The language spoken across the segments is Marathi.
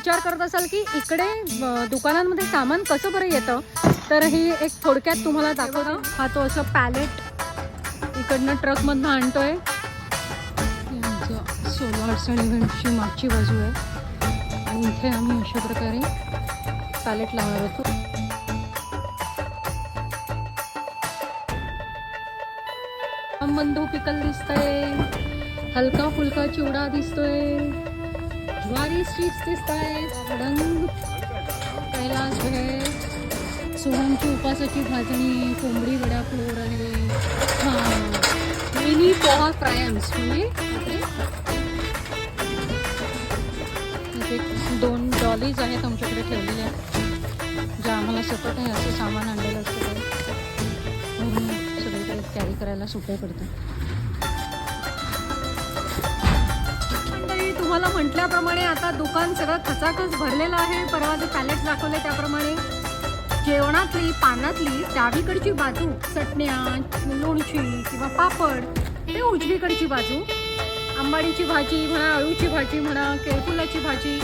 विचार करत असाल की इकडे दुकानांमध्ये सामान कसं बरं येतं, तर ही एक थोडक्यात तुम्हाला दाखवतो. हा तो असं पॅलेट इकडनं ट्रकमधनं आणतोय. सोलो अडचण इव्हेंटची मागची बाजू आहे आणि इथे आम्ही अशा प्रकारे पॅलेट लावणार होतो. बंधू पिकल दिसतंय, हलका फुलका चिवडा दिसतोय, ज्वारी स्ट्रीट्स दिसतायत, भडंग, कैलास भेळ, सोहमची उपासाची भाजणी, कोंबडी वडा फ्लोर आहे. हां, मिनी पोहा ट्रायम्स म्हणजे दोन डॉलीज आहेत आमच्याकडे ठेवलेल्या, ज्या आम्हाला सतत आहे असं सामान आणलेलं असतं म्हणून सगळीकडे कॅरी करायला सोपे पडतं. तुम्हाला म्हटल्याप्रमाणे आता दुकान सगळं खचाखच भरलेलं आहे. परवा जे पॅलेट दाखवले त्याप्रमाणे जेवणातली पानातली डावीकडची बाजू चटण्या, लोणची किंवा पापड, ते उजवीकडची बाजू आंबाडीची भाजी म्हणा, अळूची भाजी म्हणा, केळफुलाची भाजी.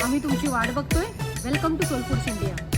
आम्ही तुमची वाट बघतोय. Welcome to Soul Foods India.